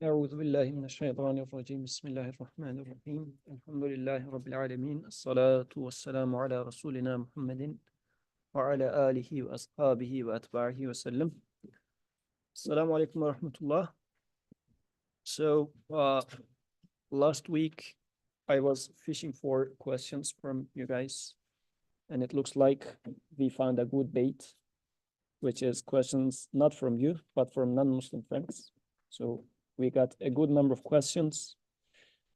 أعوذ بالله من الشيطان الرجيم بسم الله الرحمن الرحيم الحمد لله رب العالمين الصلاة والسلام على رسولنا محمد وعلى آله وأصحابه وأتباعه وسلم. Assalamu alaikum wa rahmatullah. So last week I was fishing for questions from you guys, and it looks like we found a good bait, which is questions not from you, but from non-Muslim friends. So we got a good number of questions.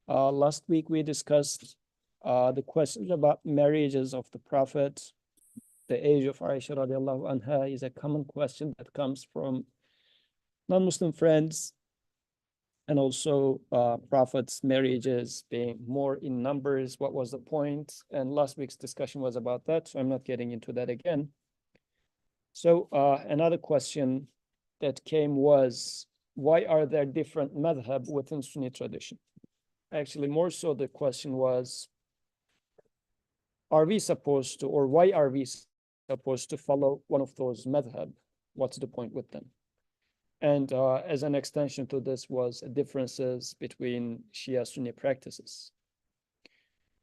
Last week we discussed the questions about marriages of the Prophet. The age of Aisha radiallahu anha is a common question that comes from non-Muslim friends, and also Prophet's marriages being more in numbers. What was the point? And last week's discussion was about that, so I'm not getting into that again. So another question that came was, why are there different madhab within Sunni tradition? Actually, more so the question was, are we supposed to, or why are we supposed to follow one of those madhab? What's the point with them? And as an extension to this was differences between Shia Sunni practices.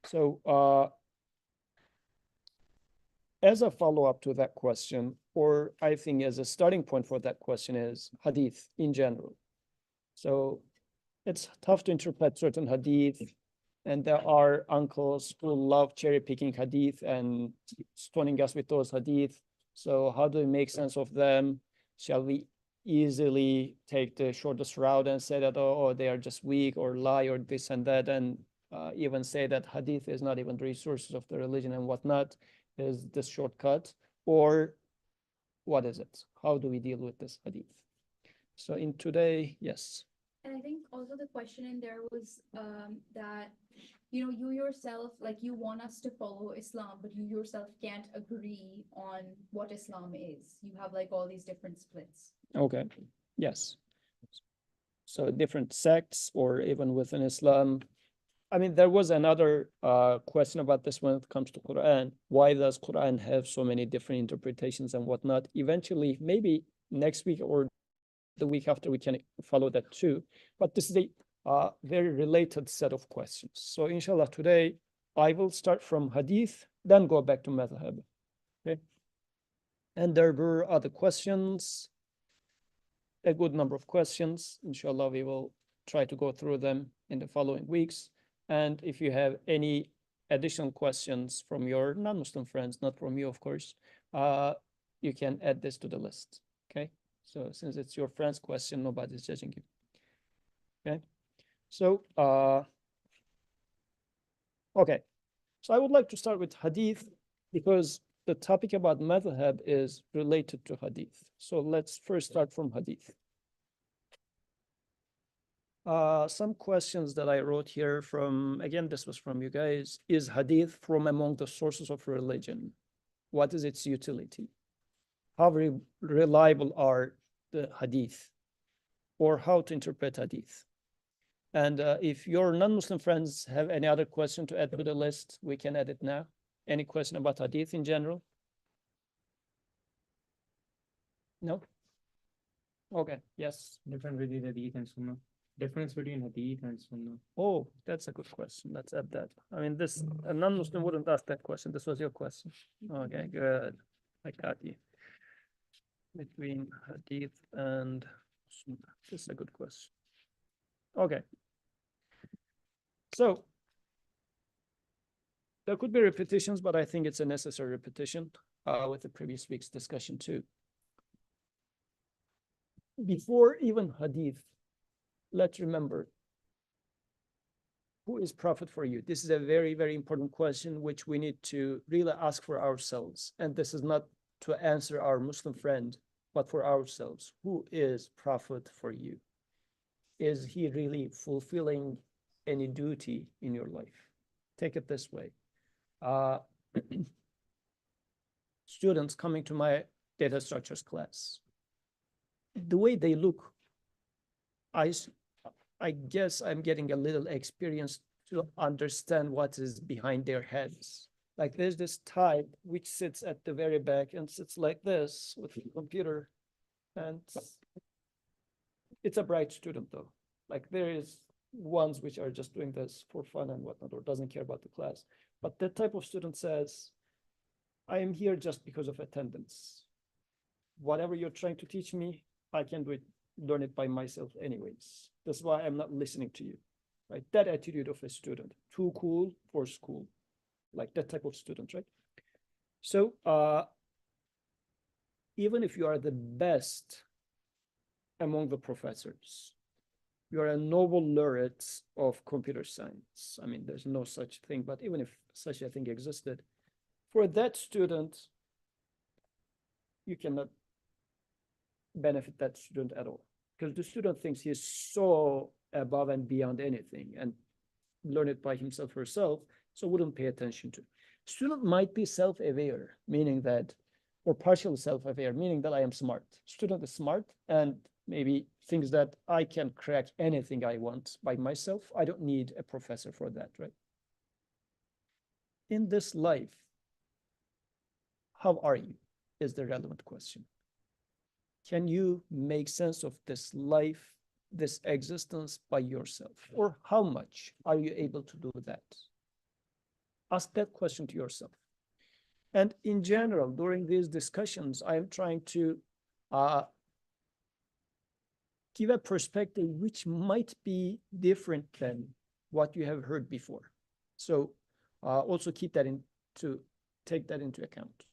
So as a follow-up to that question, or I think as a starting point for that question, is Hadith in general. So it's tough to interpret certain Hadith, and there are uncles who love cherry-picking Hadith and stoning us with those Hadith. So how do we make sense of them? Shall we easily take the shortest route and say that, oh, they are just weak or lie or this and that, and even say that Hadith is not even the resources of the religion and whatnot, is this shortcut? Or what is it? How do we deal with this Hadith? So in today, yes. And I think also the question in there was that, you yourself, like, you want us to follow Islam, but you yourself can't agree on what Islam is. You have like all these different splits. Okay, yes. So different sects, or even within Islam. I mean, there was another question about this when it comes to Quran. Why does Quran have so many different interpretations and whatnot? Eventually, maybe next week or the week after, we can follow that too. But this is a very related set of questions. So inshallah, today I will start from Hadith, then go back to Madhab. Okay. And there were other questions, a good number of questions. Inshallah, we will try to go through them in the following weeks. And if you have any additional questions from your non-Muslim friends, not from you, of course, you can add this to the list. Okay. So since it's your friend's question, nobody's judging you. Okay. So, okay. So I would like to start with Hadith because the topic about madhab is related to Hadith. So let's first start from Hadith. Some questions that I wrote here from, again, this was from you guys. Is Hadith from among the sources of religion? What is its utility? How reliable are the Hadith? Or how to interpret Hadith? And if your non-Muslim friends have any other question to add to the list, we can add it now. Any question about Hadith in general? No? Okay, yes. Difference between Hadith and Sunnah. Difference between Hadith and Sunnah. Oh, that's a good question. Let's add that. I mean, this, a non-Muslim wouldn't ask that question. This was your question. Okay, good. I got you. Between Hadith and Sunnah. This is a good question. Okay. So there could be repetitions, but I think it's a necessary repetition with the previous week's discussion too. Before even Hadith, let's remember, who is Prophet for you? This is a very, very important question, which we need to really ask for ourselves. And this is not to answer our Muslim friend, but for ourselves. Who is Prophet for you? Is he really fulfilling any duty in your life? Take it this way. Students coming to my data structures class, the way they look, I guess I'm getting a little experience to understand what is behind their heads. Like there's this type which sits at the very back and sits like this with the computer, and it's a bright student though. Like there is ones which are just doing this for fun and whatnot, or doesn't care about the class. But that type of student says, I am here just because of attendance. Whatever you're trying to teach me, I can do it, learn it by myself anyways. That's why I'm not listening to you, right? That attitude of a student, too cool for school, like that type of student, right? So even if you are the best among the professors, you are a Nobel laureate of computer science. I mean, there's no such thing, but even if such a thing existed, for that student, you cannot benefit that student at all, because the student thinks he is so above and beyond anything and learn it by himself or herself, so wouldn't pay attention to. Student might be self-aware, meaning that, or partially self-aware, meaning that I am smart. Student is smart and maybe thinks that I can crack anything I want by myself. I don't need a professor for that, right? In this life, how are you is the relevant question. Can you make sense of this life, this existence by yourself? Or how much are you able to do that? Ask that question to yourself. And in general, during these discussions, I'm trying to give a perspective which might be different than what you have heard before. So also take that into account.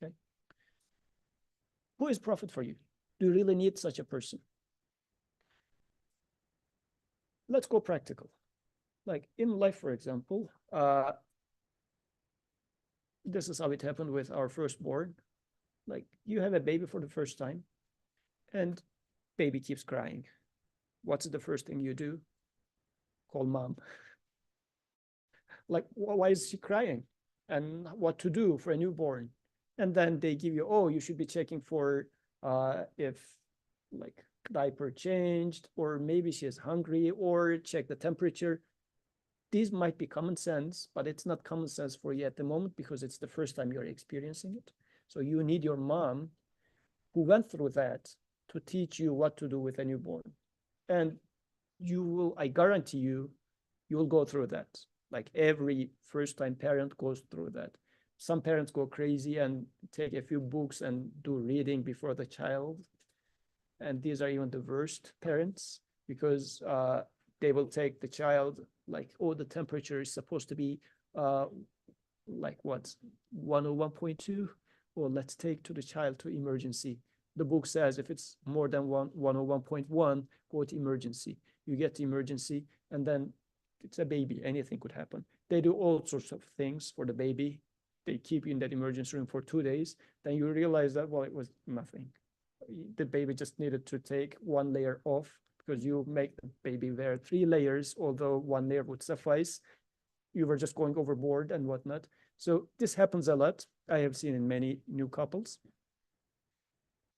Okay. Who is prophet for you? Do you really need such a person? Let's go practical. Like in life, for example, this is how it happened with our firstborn. Like you have a baby for the first time and baby keeps crying. What's the first thing you do? Call mom. Like, why is she crying? And what to do for a newborn? And then they give you, oh, you should be checking for if like diaper changed, or maybe she is hungry, or check the temperature. These might be common sense, but it's not common sense for you at the moment because it's the first time you're experiencing it. So you need your mom who went through that to teach you what to do with a newborn. And you will, I guarantee you, you will go through that. Like every first-time parent goes through that. Some parents go crazy and take a few books and do reading before the child. And these are even the worst parents because they will take the child like, oh, the temperature is supposed to be like what, 101.2? Well, let's take to the child to emergency. The book says if it's more than 101.1, go to emergency. You get to emergency, and then it's a baby. Anything could happen. They do all sorts of things for the baby. They keep you in that emergency room for 2 days. Then you realize that, well, it was nothing. The baby just needed to take one layer off because you make the baby wear 3 layers, although 1 layer would suffice. You were just going overboard and whatnot. So this happens a lot. I have seen in many new couples.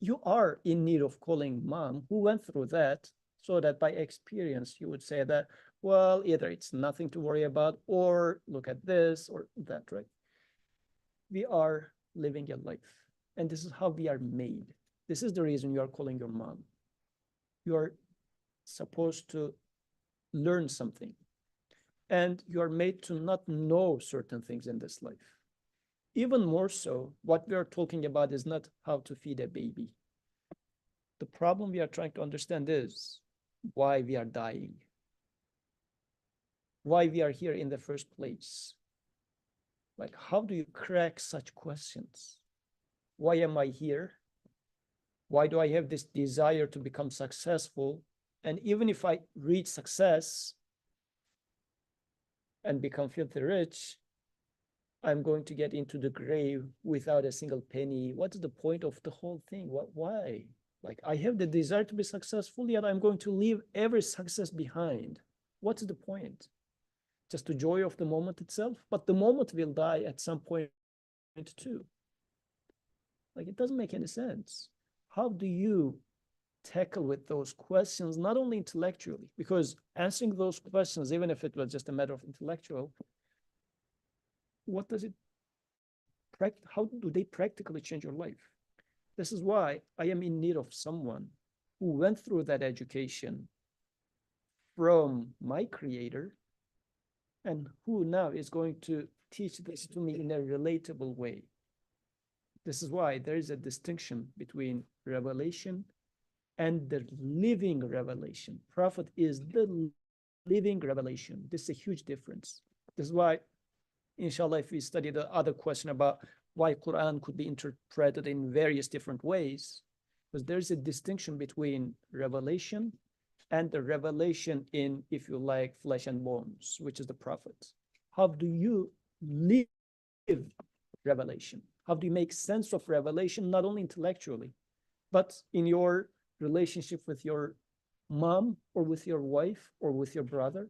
You are in need of calling mom who went through that, so that by experience, you would say that, well, either it's nothing to worry about, or look at this or that, right? We are living a life, and this is how we are made. This is the reason you are calling your mom. You are supposed to learn something, and you are made to not know certain things in this life. Even more so, what we are talking about is not how to feed a baby. The problem we are trying to understand is why we are dying, why we are here in the first place. Like, how do you crack such questions? Why am I here? Why do I have this desire to become successful? And even if I reach success and become filthy rich, I'm going to get into the grave without a single penny. What's the point of the whole thing? Why? Like, I have the desire to be successful, yet I'm going to leave every success behind. What's the point? Just the joy of the moment itself? But the moment will die at some point too. Like, it doesn't make any sense. How do you tackle with those questions, not only intellectually, because answering those questions, even if it was just a matter of intellectual, what does it, how do they practically change your life? This is why I am in need of someone who went through that education from my creator, and who now is going to teach this to me in a relatable way. This is why there is a distinction between revelation and the living revelation. Prophet is the living revelation. This is a huge difference. This is why, inshallah, if we study the other question about why Quran could be interpreted in various different ways, because there's a distinction between revelation and the revelation in, if you like, flesh and bones, which is the prophet. How do you live revelation? How do you make sense of revelation, not only intellectually, but in your relationship with your mom or with your wife or with your brother?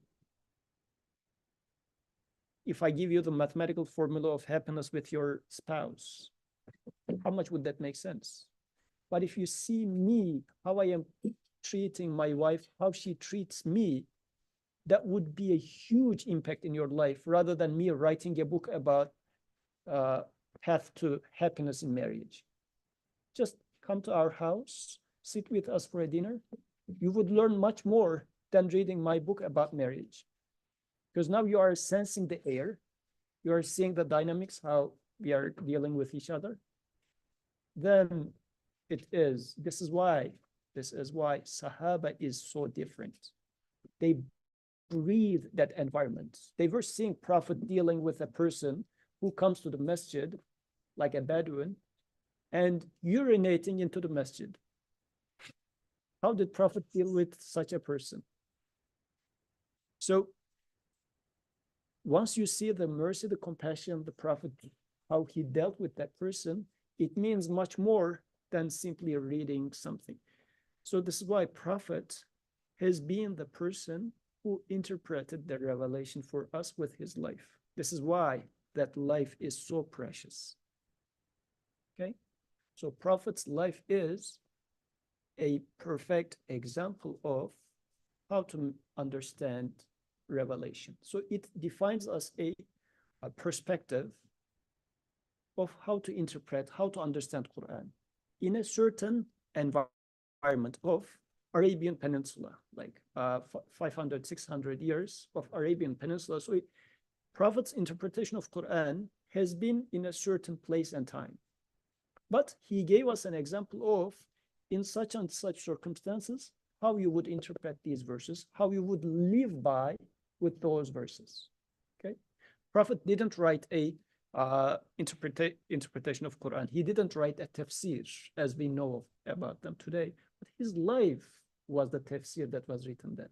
If I give you the mathematical formula of happiness with your spouse, how much would that make sense? But if you see me, how I am treating my wife, how she treats me, that would be a huge impact in your life, rather than me writing a book about path to happiness in marriage. Just come to our house, sit with us for a dinner. You would learn much more than reading my book about marriage. Because now you are sensing the air, you are seeing the dynamics, how we are dealing with each other. Then this is why Sahaba is so different. They breathe that environment. They were seeing Prophet dealing with a person who comes to the masjid, like a Bedouin, and urinating into the masjid. How did Prophet deal with such a person? So once you see the mercy, the compassion of the Prophet, how he dealt with that person, it means much more than simply reading something. So this is why Prophet has been the person who interpreted the revelation for us with his life. This is why that life is so precious. Okay? So Prophet's life is a perfect example of how to understand revelation. So it defines us a perspective of how to interpret, how to understand Quran in a certain environment of Arabian Peninsula, like 500, 600 years of Arabian Peninsula. So Prophet's interpretation of Quran has been in a certain place and time. But he gave us an example of, in such and such circumstances, how you would interpret these verses, how you would live by with those verses. Okay, Prophet didn't write a interpretation of Quran. He didn't write a tafsir as we know about them today, but his life was the tafsir that was written then.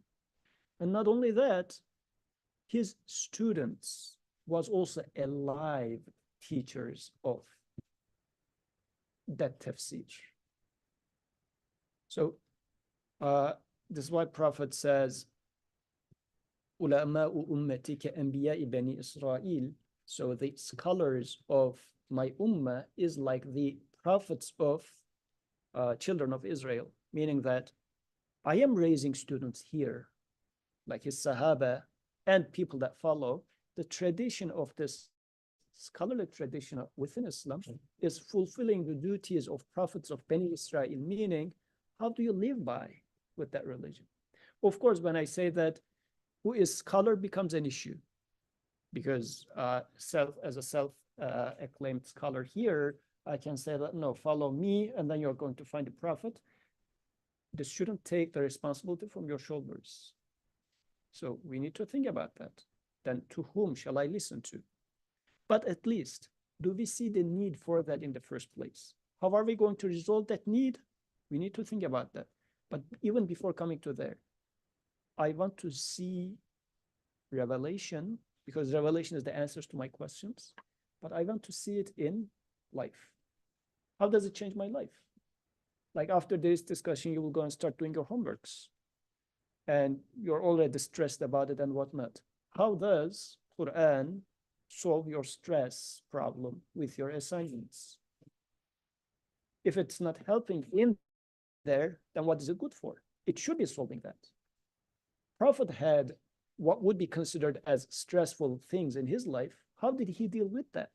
And not only that, his students was also alive teachers of that tafsir. So this is why Prophet says, "Ulama'u ummati ka'anbiya'i bani Israel." So the scholars of my ummah is like the prophets of children of Israel, meaning that I am raising students here, like his Sahaba and people that follow. The tradition of this scholarly tradition within Islam is fulfilling the duties of prophets of Bani Israel, meaning how do you live by with that religion? Of course, when I say that, who is scholar becomes an issue, because as a self-acclaimed scholar here, I can say that, no, follow me, and then you're going to find the Prophet. This shouldn't take the responsibility from your shoulders. So we need to think about that. Then to whom shall I listen to? But at least, do we see the need for that in the first place? How are we going to resolve that need? We need to think about that. But even before coming to there, I want to see revelation, because revelation is the answers to my questions, but I want to see it in life. How does it change my life? Like after this discussion, you will go and start doing your homeworks, and you're already stressed about it and whatnot. How does Quran solve your stress problem with your assignments? If it's not helping in there, then what is it good for? It should be solving that. Prophet had what would be considered as stressful things in his life. How did he deal with that?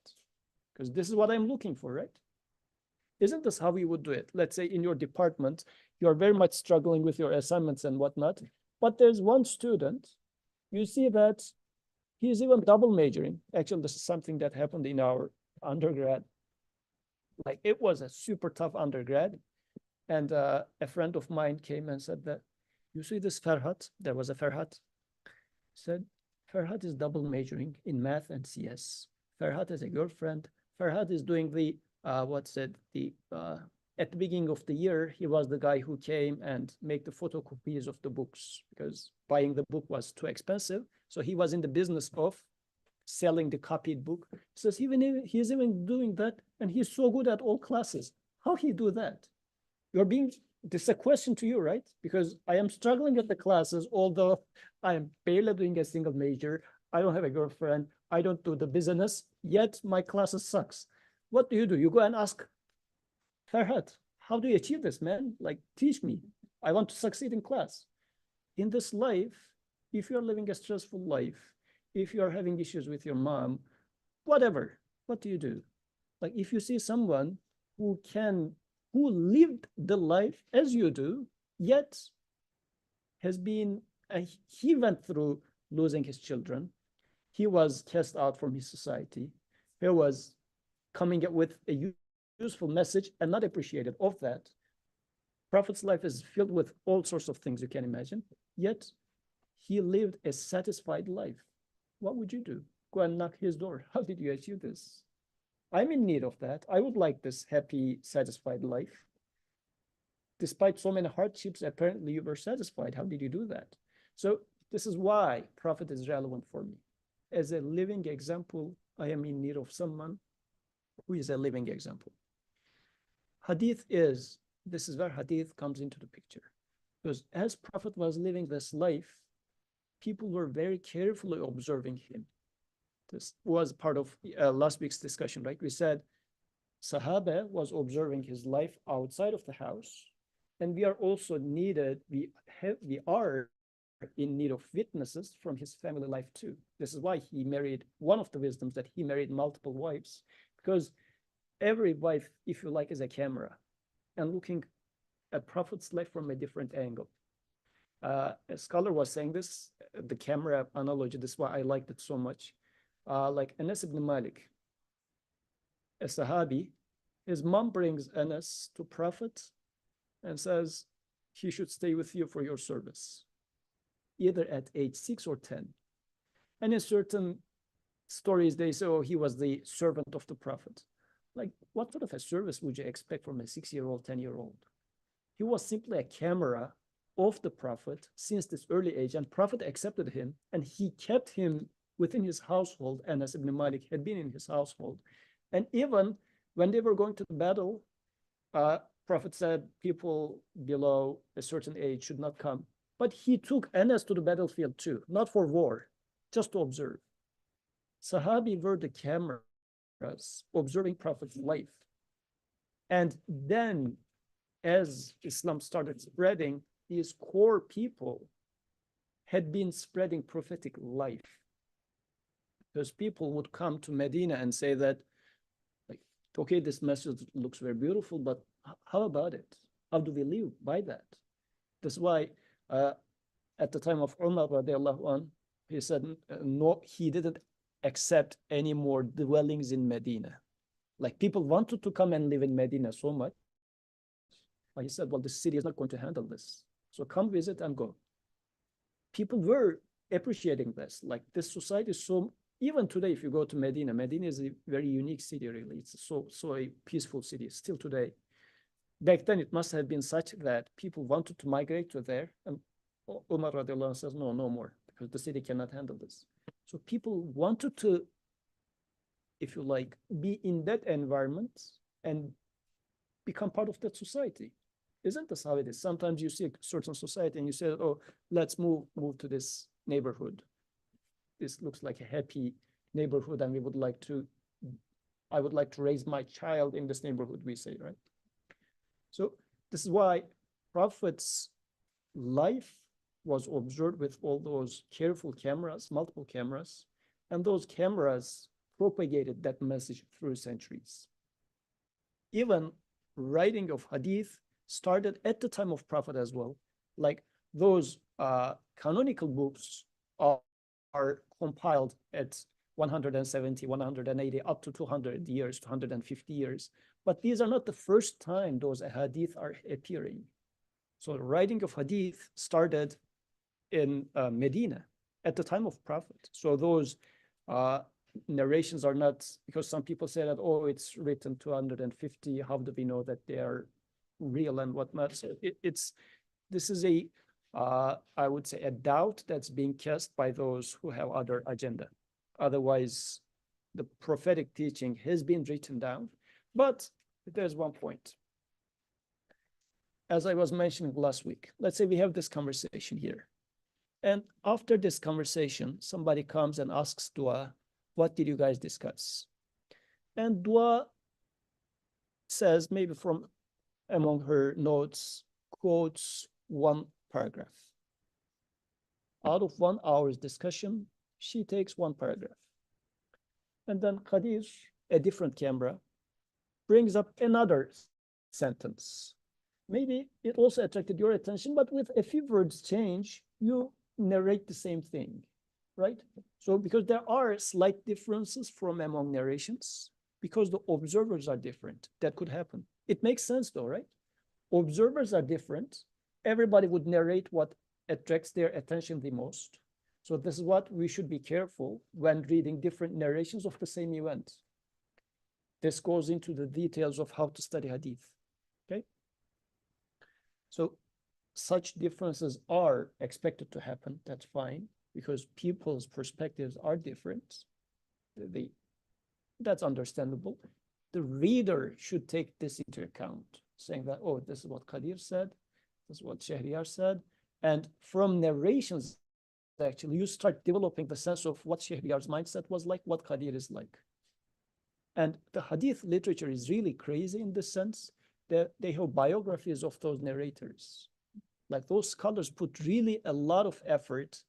Because this is what I'm looking for, right? Isn't this how we would do it? Let's say in your department, you're very much struggling with your assignments and whatnot, But there's one student, you see that he's even double majoring. Actually, this is something that happened in our undergrad. Like it was a super tough undergrad. And a friend of mine came and said that, you see this Ferhat? There was a Ferhat. Said, Ferhat is double majoring in math and CS. Ferhat has a girlfriend. Ferhat is doing the, at the beginning of the year, he was the guy who came and make the photocopies of the books because buying the book was too expensive. So he was in the business of selling the copied book. He says he's even doing that, and he's so good at all classes. How he do that? This is a question to you, right? Because I am struggling at the classes, although I am barely doing a single major. I don't have a girlfriend. I don't do the business, yet my classes sucks. What do? You go and ask Farhat, how do you achieve this, man? Like, teach me. I want to succeed in class. In this life, if you're living a stressful life, if you're having issues with your mom, whatever, what do you do? Like, if you see someone who lived the life as you do, yet he went through losing his children. He was cast out from his society. He was coming up with a useful message and not appreciated of that. Prophet's life is filled with all sorts of things you can imagine, yet he lived a satisfied life. What would you do? Go and knock his door. How did you achieve this? I'm in need of that. I would like this happy, satisfied life. Despite so many hardships, apparently you were satisfied. How did you do that? So this is why Prophet is relevant for me. As a living example, I am in need of someone who is a living example. This is where Hadith comes into the picture. Because as Prophet was living this life, people were very carefully observing him. This was part of last week's discussion, right? We said Sahaba was observing his life outside of the house, and we are also we are in need of witnesses from his family life too. This is why one of the wisdoms that he married multiple wives, because every wife, if you like, is a camera and looking at Prophet's life from a different angle. A scholar was saying this, the camera analogy, this is why I liked it so much. Like Anas ibn Malik, a Sahabi, his mom brings Anas to Prophet and says he should stay with you for your service, either at age 6 or 10. And in certain stories, they say, oh, he was the servant of the Prophet. Like, what sort of a service would you expect from a 6-year-old, 10-year-old? He was simply a camera of the Prophet since this early age, and Prophet accepted him, and he kept him within his household. Anas ibn Malik had been in his household. And even when they were going to the battle, Prophet said people below a certain age should not come. But he took Anas to the battlefield too, not for war, just to observe. Sahabi were the cameras observing Prophet's life. And then as Islam started spreading, these core people had been spreading prophetic life. Because people would come to Medina and say that, like, okay, this message looks very beautiful, but how about it? How do we live by that? That's why at the time of Umar radiallahu anh, he said, no, he didn't accept any more dwellings in Medina. Like, people wanted to come and live in Medina so much. But he said, well, the city is not going to handle this. So come visit and go. People were appreciating this. Like, this society is so, even today, if you go to Medina, Medina is a very unique city, really. It's so a peaceful city still today. Back then, it must have been such that people wanted to migrate to there. And Umar radiallahu anh says, no more, because the city cannot handle this. So people wanted to, if you like, be in that environment and become part of that society. Isn't this how it is? Sometimes you see a certain society and you say, oh, let's move to this neighborhood. This looks like a happy neighborhood, and I would like to raise my child in this neighborhood, we say, right? So this is why Prophet's life was observed with all those careful cameras, multiple cameras, and those cameras propagated that message through centuries. Even writing of Hadith started at the time of Prophet as well. Like, those canonical books are compiled at 170, 180, up to 200 years, 250 years. But these are not the first time those hadith are appearing. So the writing of hadith started in Medina at the time of Prophet. So those narrations are not, because some people say that, oh, it's written 250. How do we know that they are real and whatnot? So this is a, I would say, a doubt that's being cast by those who have other agenda. Otherwise, the prophetic teaching has been written down. But there's one point. As I was mentioning last week, let's say we have this conversation here. And after this conversation, somebody comes and asks Dua, what did you guys discuss? And Dua says, maybe from among her notes, quotes one paragraph. Out of 1 hour's discussion, she takes one paragraph. And then Qadir, a different camera, brings up another sentence. Maybe it also attracted your attention, but with a few words change, you narrate the same thing, right? So because there are slight differences from among narrations, because the observers are different, that could happen. It makes sense though, right? Observers are different. Everybody would narrate what attracts their attention the most. So this is what we should be careful when reading different narrations of the same event. This goes into the details of how to study hadith, okay? So such differences are expected to happen, that's fine, because people's perspectives are different. That's understandable. The reader should take this into account, saying that, oh, this is what Qadir said, this is what Shahriyar said, and from narrations, actually, you start developing the sense of what Shahriyar's mindset was like, what Qadir is like. And the hadith literature is really crazy in this sense that they have biographies of those narrators. Like those scholars put really a lot of effort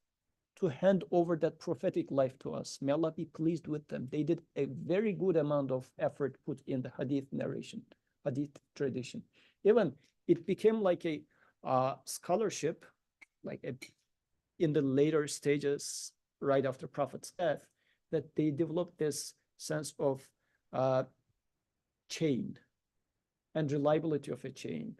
to hand over that prophetic life to us. May Allah be pleased with them. They did a very good amount of effort put in the hadith narration, hadith tradition. Even it became like a scholarship, like in the later stages, right after Prophet's death, that they developed this sense of chain and reliability of a chain.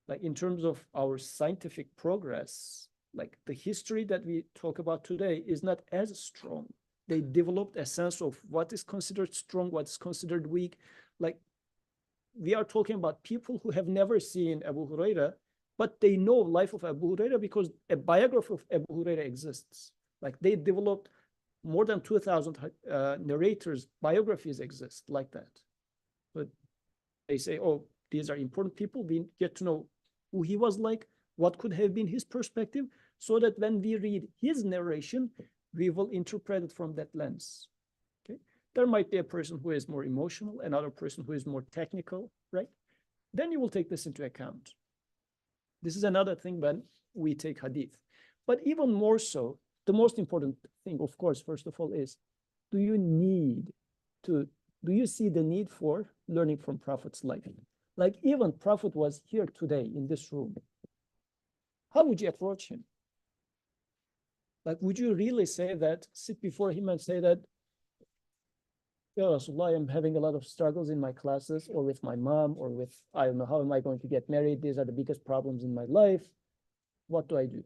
Like in terms of our scientific progress, like the history that we talk about today is not as strong. They developed a sense of what is considered strong, what is considered weak. Like we are talking about people who have never seen Abu Huraira, but they know life of Abu Huraira because a biography of Abu Huraira exists. Like they developed more than 2,000 narrators, biographies exist like that. But they say, oh, these are important people. We get to know who he was like, what could have been his perspective, so that when we read his narration, we will interpret it from that lens. Okay? There might be a person who is more emotional, another person who is more technical, right? Then you will take this into account. This is another thing when we take hadith. But even more so, the most important thing, of course, first of all, is do you see the need for learning from Prophet's life? Like even Prophet was here today in this room. How would you approach him? Like, would you really say that, sit before him and say that, Ya Rasulullah, I'm having a lot of struggles in my classes or with my mom or with, I don't know, how am I going to get married? These are the biggest problems in my life. What do I do?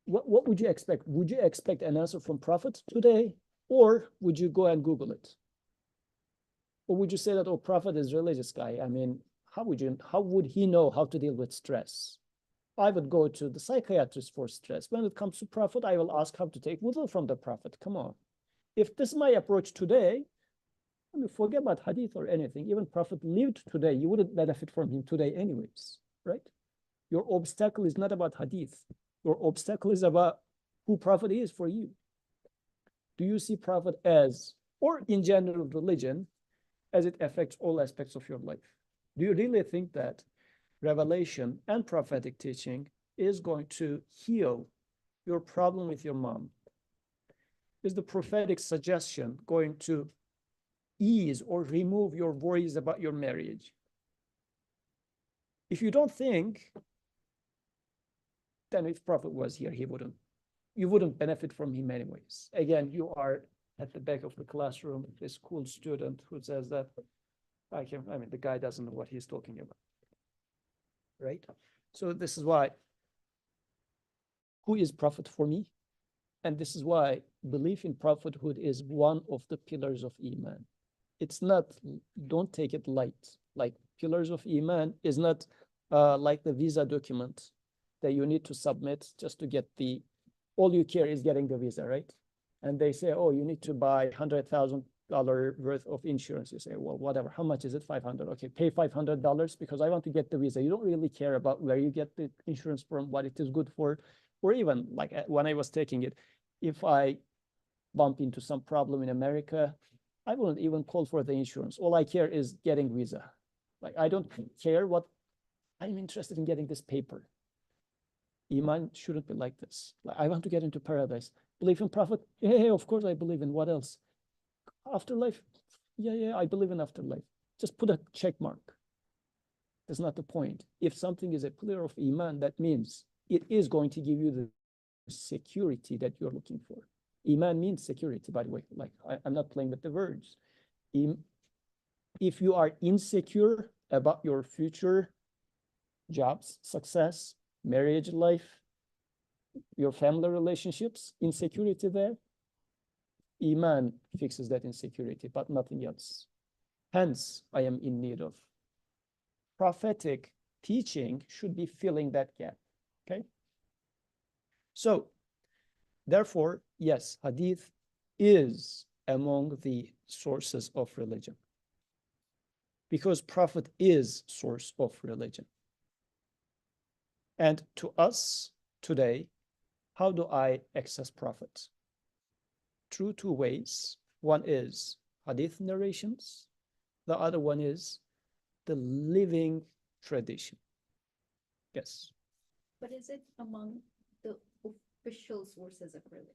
What would you expect? Would you expect an answer from Prophet today? Or would you go and Google it? Or would you say that, oh, Prophet is a religious guy? I mean, how would he know how to deal with stress? I would go to the psychiatrist for stress. When it comes to Prophet, I will ask how to take wudu from the Prophet. Come on. If this is my approach today, I mean, forget about hadith or anything. Even Prophet lived today, you wouldn't benefit from him today anyways, right? Your obstacle is not about hadith. Your obstacle is about who Prophet is for you. Do you see Prophet as, or in general religion, as it affects all aspects of your life? Do you really think that revelation and prophetic teaching is going to heal your problem with your mom? Is the prophetic suggestion going to ease or remove your worries about your marriage? If you don't think then if Prophet was here, you wouldn't benefit from him anyways. Again, you are at the back of the classroom, this cool student who says that the guy doesn't know what he's talking about. Right? So this is why, who is Prophet for me? And this is why belief in prophethood is one of the pillars of Iman. It's not, don't take it light. Like pillars of Iman is not like the visa document that you need to submit just to get all you care is getting the visa, right? And they say, oh, you need to buy $100,000 worth of insurance. You say, well, whatever, how much is it? 500. Okay, pay $500 because I want to get the visa. You don't really care about where you get the insurance from, what it is good for, or even like when I was taking it, if I bump into some problem in America, I wouldn't even call for the insurance. All I care is getting visa. Like I don't care what, I'm interested in getting this paper. Iman shouldn't be like this. Like, I want to get into paradise. Believe in Prophet? Yeah, of course I believe in. What else? Afterlife? Yeah, I believe in afterlife. Just put a check mark. That's not the point. If something is a pillar of Iman, that means it is going to give you the security that you're looking for. Iman means security, by the way. Like I'm not playing with the words. If you are insecure about your future jobs, success, marriage life, your family relationships, insecurity there, Iman fixes that insecurity, but nothing else. Hence, I am in need of prophetic teaching should be filling that gap. Okay? So, therefore, yes, Hadith is among the sources of religion. Because Prophet is source of religion. And to us today, how do I access Prophet? Through two ways. One is Hadith narrations. The other one is the living tradition. Yes. But is it among the official sources of religion?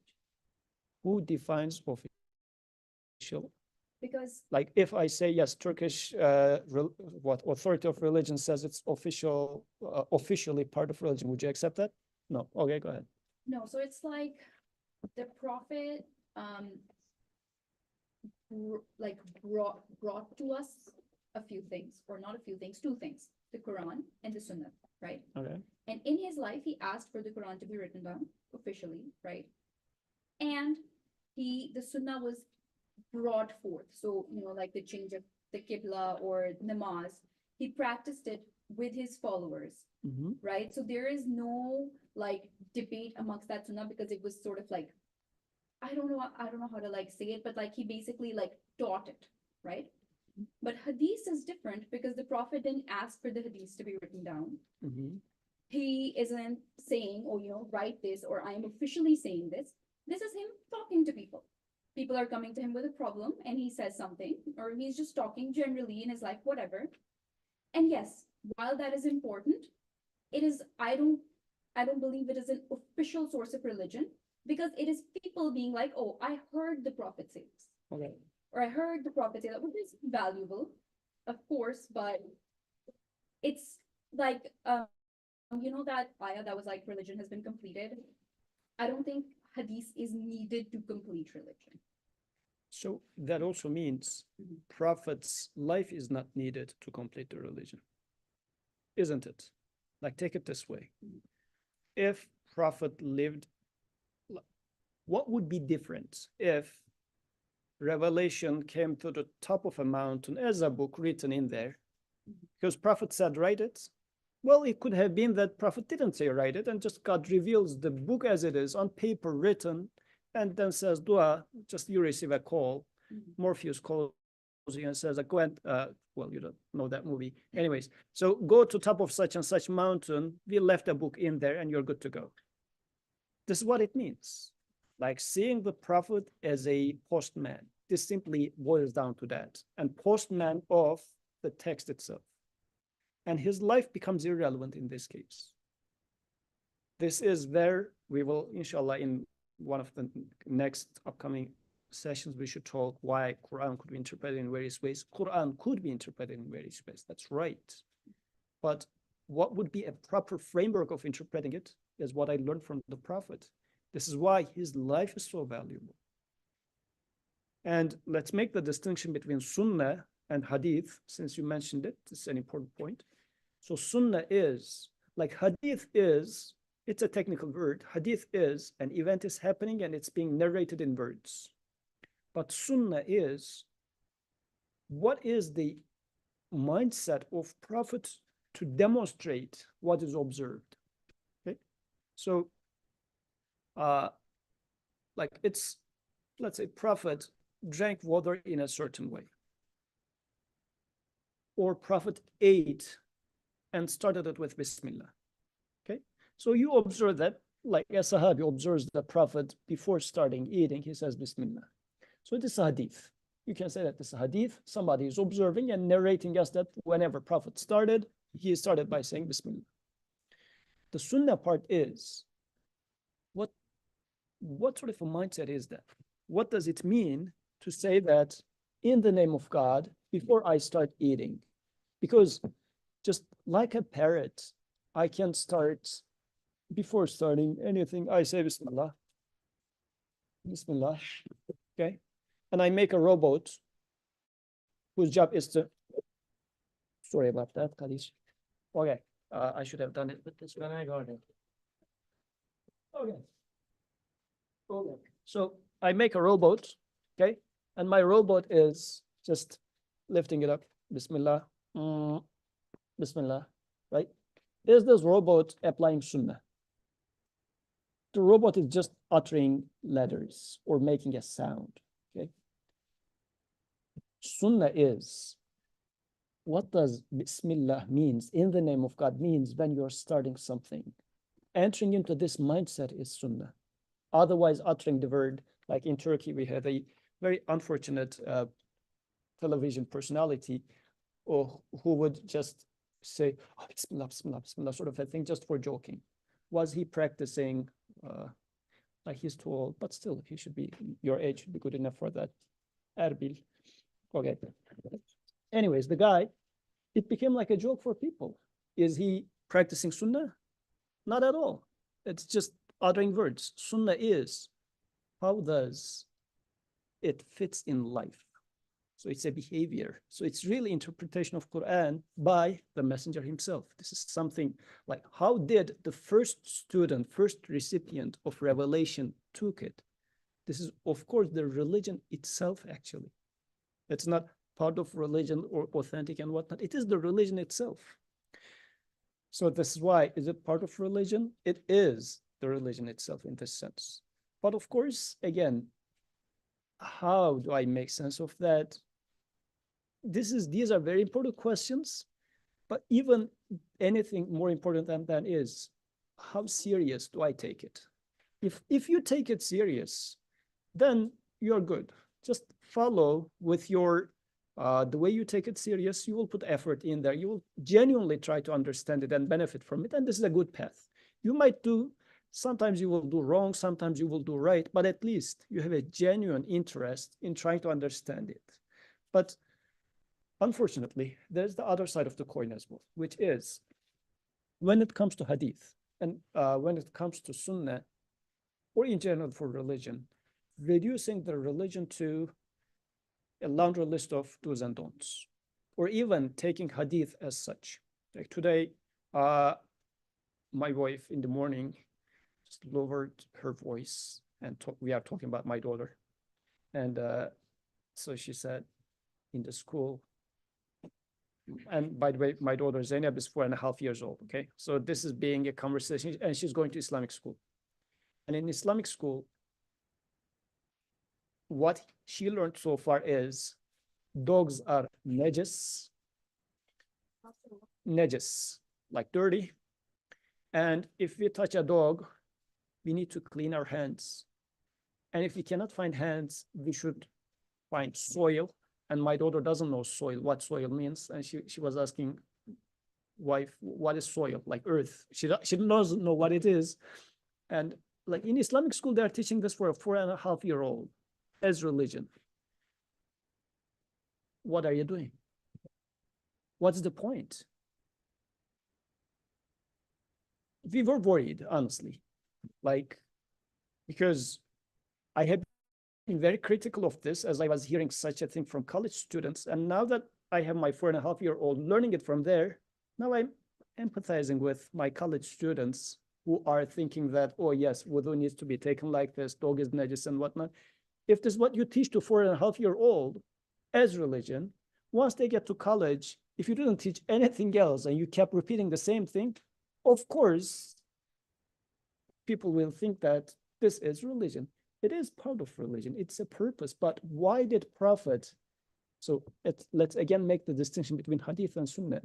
Who defines official? Because like if I say yes, Turkish what authority of religion says it's officially part of religion, would you accept that? No. Okay, go ahead. no, so it's like the Prophet brought to us a few things, or not a few things, two things, the Quran and the Sunnah, right? Okay. And in his life, he asked for the Quran to be written down officially, right? And the Sunnah was brought forth. So, like the change of the Qibla or namaz, he practiced it with his followers, right? So there is no like debate amongst that Sunnah because it was sort of like, I don't know how to like say it, but like he basically like taught it, right? But Hadith is different because the Prophet didn't ask for the Hadith to be written down. He isn't saying, oh, write this, or I am officially saying this. This is him talking to people. People are coming to him with a problem and he says something, or he's just talking generally in his life, whatever. And yes, while that is important, it is, I don't believe it is an official source of religion because it is people being like, oh, I heard the Prophet say this. Okay. Or I heard the Prophet say that, which is valuable, of course, but it's like, that ayah that was like, religion has been completed. I don't think Hadith is needed to complete religion. So that also means Prophet's life is not needed to complete the religion, isn't it? Like take it this way. If Prophet lived, what would be different if Revelation came to the top of a mountain as a book written in there? Because Prophet said, write it. Well, it could have been that Prophet didn't say write it, and just God reveals the book as it is on paper written, and then says, dua, just you receive a call. Morpheus calls you and says, go and, well, you don't know that movie. Anyways, so go to top of such and such mountain. We left a book in there and you're good to go. This is what it means. Like seeing the Prophet as a postman. This simply boils down to that. And postman of the text itself. And his life becomes irrelevant in this case. This is where we will, inshallah, in one of the next upcoming sessions, we should talk why Quran could be interpreted in various ways. Quran could be interpreted in various ways. That's right. But what would be a proper framework of interpreting it? is what I learned from the Prophet. This is why his life is so valuable. And let's make the distinction between Sunnah and Hadith, since you mentioned it. It's an important point. So Sunnah is, like Hadith is, it's a technical word. Hadith is an event is happening and it's being narrated in words. But Sunnah is, what is the mindset of Prophet to demonstrate what is observed? Okay, so like it's, let's say Prophet drank water in a certain way, or Prophet ate and started it with Bismillah. Okay, so you observe that, like a Sahabi observes the Prophet before starting eating, he says Bismillah. So it is a hadith. You can say that this is a hadith. Somebody is observing and narrating us that whenever Prophet started, he started by saying Bismillah. The Sunnah part is, what sort of a mindset is that? What does it mean to say that in the name of God before I start eating? Because just like a parrot, I can start, before starting anything, I say Bismillah, Bismillah, okay? And I make a robot whose job is to, sorry about that, Kadish. Okay, I should have done it with this one. I got it. Okay. Okay. So I make a robot, okay? And my robot is just lifting it up. Bismillah, Bismillah, right? Is this robot applying Sunnah? The robot is just uttering letters or making a sound, okay? Sunnah is, what does Bismillah means, in the name of God, means when you're starting something. Entering into this mindset is Sunnah. Otherwise, uttering the word, like in Turkey, we had a very unfortunate television personality who would just say, oh, Bismillah, Bismillah, Bismillah, sort of a thing, just for joking. Was he practicing, like he's too old, but still, he should be, your age should be good enough for that. Erbil. Okay. Anyways, the guy, it became like a joke for people. Is he practicing Sunnah? Not at all. It's just uttering words. Sunnah is, how does it fits in life? So it's a behavior. So it's really interpretation of Quran by the messenger himself. This is something like, how did the first student, first recipient of revelation took it? This is, of course, the religion itself, actually. It's not part of religion or authentic and whatnot. It is the religion itself. So this is why, is it part of religion? It is the religion itself in this sense. But of course, again, how do I make sense of that? These are very important questions, but even anything more important than that is, how serious do I take it? If you take it serious, then you're good. Just follow with your, the way you take it serious, you will put effort in there. You will genuinely try to understand it and benefit from it. And this is a good path. You might do, sometimes you will do wrong, sometimes you will do right, but at least you have a genuine interest in trying to understand it. But unfortunately, there's the other side of the coin as well, which is when it comes to hadith and when it comes to sunnah, or in general for religion, reducing the religion to a laundry list of do's and don'ts, or even taking hadith as such. Like today, my wife in the morning just lowered her voice and we are talking about my daughter. And so she said in the school, and by the way, my daughter Zainab is 4.5 years old, okay? So this is being a conversation, and she's going to Islamic school. And in Islamic school, what she learned so far is dogs are najas, like dirty. And if we touch a dog, we need to clean our hands. And if we cannot find hands, we should find soil. And my daughter doesn't know soil, what soil means. And she was asking, wife, what is soil? Like earth. She doesn't know what it is. And like in Islamic school, they're teaching this for a 4.5-year-old as religion. What are you doing? What's the point? we were worried, honestly, like, because I had been very critical of this as I was hearing such a thing from college students. And now that I have my 4.5-year-old learning it from there, now I'm empathizing with my college students who are thinking that, oh yes, wudu needs to be taken like this, dog is najis and whatnot. If this is what you teach to 4.5-year-old as religion, once they get to college, if you didn't teach anything else and you kept repeating the same thing, of course, people will think that this is religion. It is part of religion. It's a purpose. But why did Prophet? So let's again make the distinction between Hadith and Sunnah.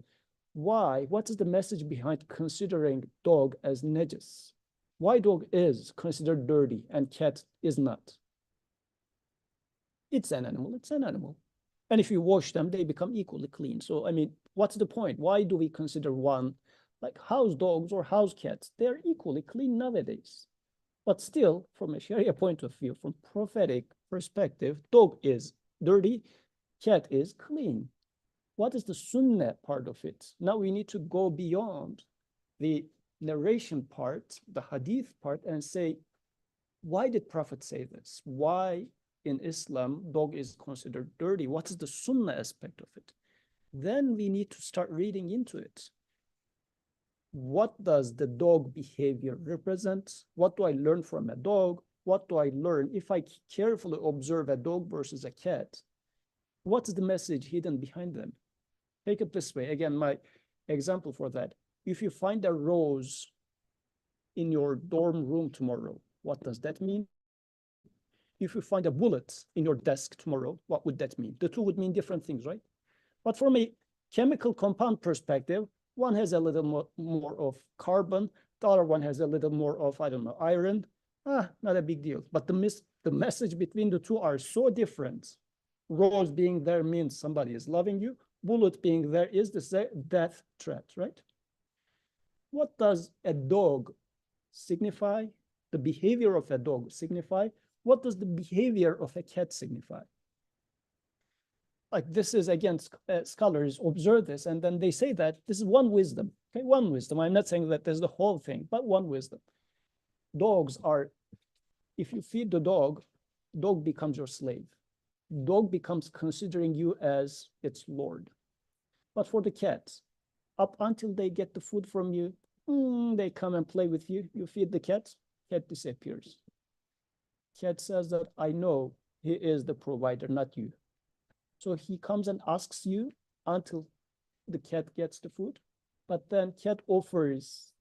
Why? What is the message behind considering dog as najis? Why dog is considered dirty and cat is not? It's an animal. It's an animal. And if you wash them, they become equally clean. So, I mean, what's the point? Why do we consider one like house dogs or house cats? They're equally clean nowadays. But still, from a Sharia point of view, from prophetic perspective, dog is dirty, cat is clean. What is the sunnah part of it? Now we need to go beyond the narration part, the hadith part, and say, why did Prophet say this? Why in Islam dog is considered dirty? What is the sunnah aspect of it? Then we need to start reading into it. What does the dog behavior represent? What do I learn from a dog? What do I learn if I carefully observe a dog versus a cat? What is the message hidden behind them? Take it this way. Again, my example for that. If you find a rose in your dorm room tomorrow, what does that mean? If you find a bullet in your desk tomorrow, what would that mean? The two would mean different things, right? But from a chemical compound perspective, one has a little more of carbon, the other one has a little more of, I don't know, iron. Not a big deal. But the message between the two are so different. Rose being there means somebody is loving you. Bullet being there is the death threat, right? What does a dog signify? The behavior of a dog signify? What does the behavior of a cat signify? Like this is, again, scholars observe this, and then they say that this is one wisdom, okay? One wisdom. I'm not saying that there's the whole thing, but one wisdom. Dogs are, if you feed the dog becomes your slave. Dog becomes considering you as its lord. But for the cats, up until they get the food from you, they come and play with you. You feed the cat disappears. Cat says that I know he is the provider, not you. So he comes and asks you until the cat gets the food, but then cat offers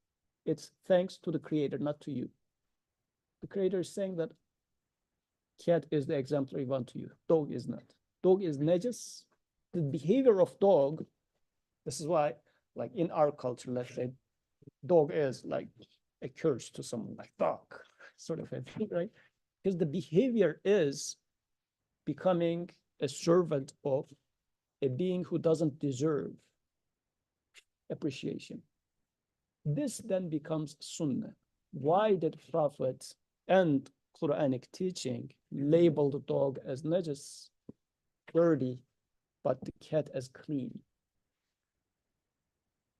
its thanks to the creator, not to you. The creator is saying that cat is the exemplary one to you. Dog is not. Dog is najis. The behavior of dog, this is why, like in our culture, let's say, dog is like a curse to someone, like dog, sort of a thing, right? Because the behavior is becoming a servant of a being who doesn't deserve appreciation. This then becomes sunnah. Why did Prophet and Quranic teaching label the dog as najis, dirty, but the cat as clean?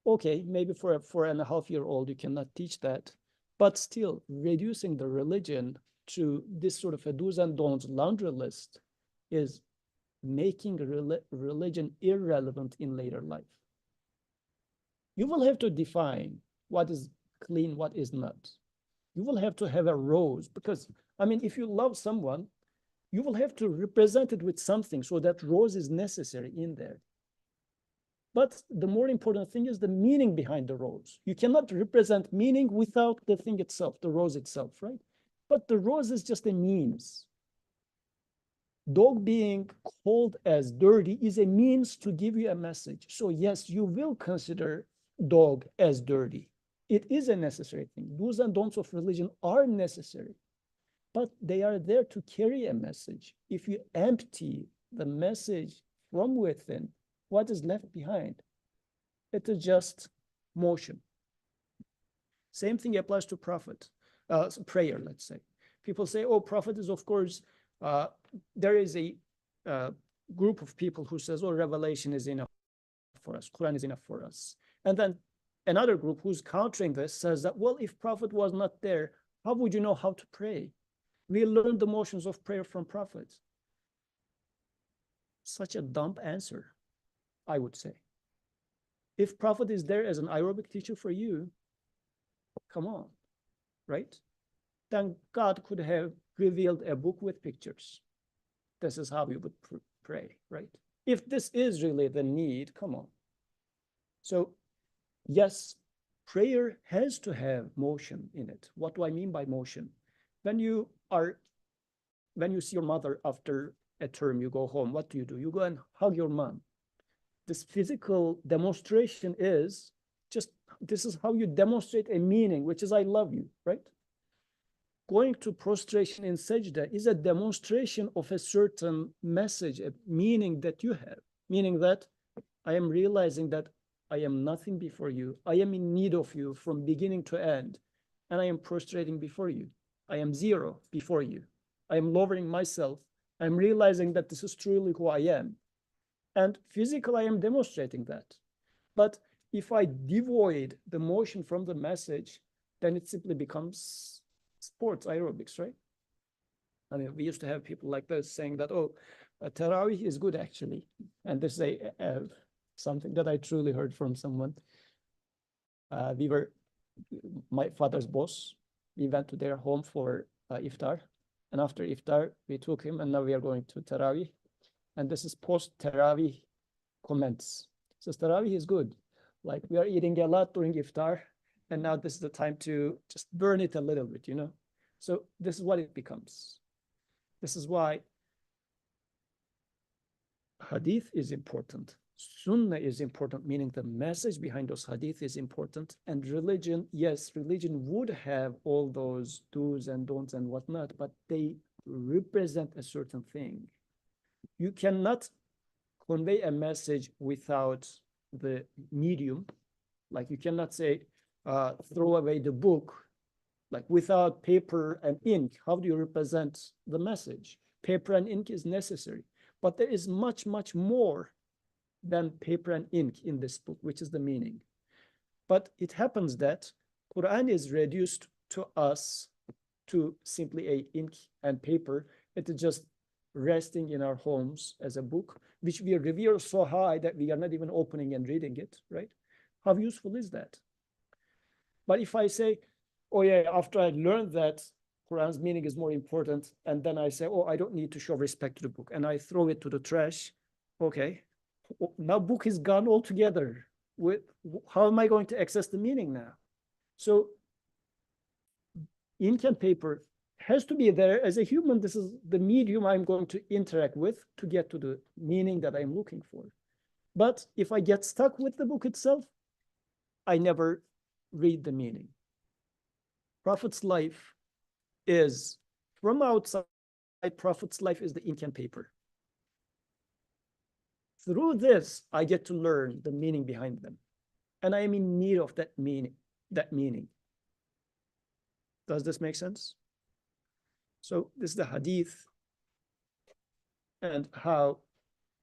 Okay, maybe for a 4.5-year-old, you cannot teach that, but still reducing the religion to this sort of a do's and don'ts laundry list is making religion irrelevant in later life. You will have to define what is clean, what is not. You will have to have a rose, because, I mean, if you love someone, you will have to represent it with something, so that rose is necessary in there. But the more important thing is the meaning behind the rose. You cannot represent meaning without the thing itself, the rose itself, right? But the rose is just a means. Dog being called as dirty is a means to give you a message. So yes, you will consider dog as dirty. It is a necessary thing. Do's and don'ts of religion are necessary, but they are there to carry a message. If you empty the message from within, what is left behind? It is just motion. Same thing applies to prophet, prayer, let's say. People say, oh, prophet is, of course, there is a group of people who says, oh, revelation is enough for us, Quran is enough for us. And then another group who's countering this says that, well, if Prophet was not there, how would you know how to pray? We learned the motions of prayer from prophets. Such a dumb answer, I would say. If Prophet is there as an aerobic teacher for you, come on, right? Then God could have revealed a book with pictures. This is how you would pray, right? If this is really the need, come on. So yes, prayer has to have motion in it. What do I mean by motion? When you see your mother after a term, you go home, what do? You go and hug your mom. This physical demonstration is just, this is how you demonstrate a meaning, which is I love you, right? Going to prostration in sajda is a demonstration of a certain message, a meaning that you have, meaning that I am realizing that I am nothing before you. I am in need of you from beginning to end, and I am prostrating before you. I am zero before you. I am lowering myself. I'm realizing that this is truly who I am. And physically, I am demonstrating that. But if I devoid the motion from the message, then it simply becomes sports aerobics, right? I mean, we used to have people like this saying that, oh, Tarawih is good actually. And this is something that I truly heard from someone. We were my father's boss. We went to their home for iftar. And after iftar, we took him and now we are going to Tarawih. And this is post-Tarawih comments. Says Tarawih is good. Like we are eating a lot during iftar. And now this is the time to just burn it a little bit, you know? So this is what it becomes. This is why hadith is important. Sunnah is important, meaning the message behind those hadith is important. And religion, yes, religion would have all those do's and don'ts and whatnot, but they represent a certain thing. You cannot convey a message without the medium. Like you cannot say, throw away the book. Like without paper and ink, how do you represent the message? Paper and ink is necessary, but there is much, much more than paper and ink in this book, which is the meaning. But it happens that Quran is reduced to us to simply a ink and paper. It is just resting in our homes as a book, which we revere so high that we are not even opening and reading it, right? How useful is that? But if I say, oh yeah, after I learned that Quran's meaning is more important, and then I say, oh, I don't need to show respect to the book, and I throw it to the trash, okay, now book is gone altogether. How am I going to access the meaning now? So ink and paper has to be there as a human. This is the medium I'm going to interact with to get to the meaning that I'm looking for. But if I get stuck with the book itself, I never read the meaning. Prophet's life is, from outside, Prophet's life is the ink and paper. Through this, I get to learn the meaning behind them. And I am in need of that meaning. Does this make sense? So this is the hadith and how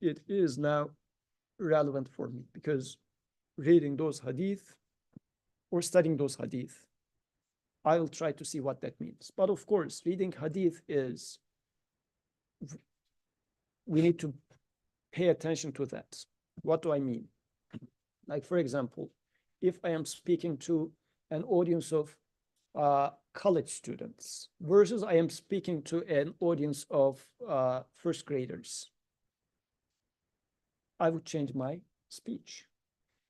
it is now relevant for me, because reading those hadith or studying those hadith, I will try to see what that means. But of course, reading hadith is, we need to pay attention to that. What do I mean? Like, for example, if I am speaking to an audience of college students versus I am speaking to an audience of first graders, I would change my speech.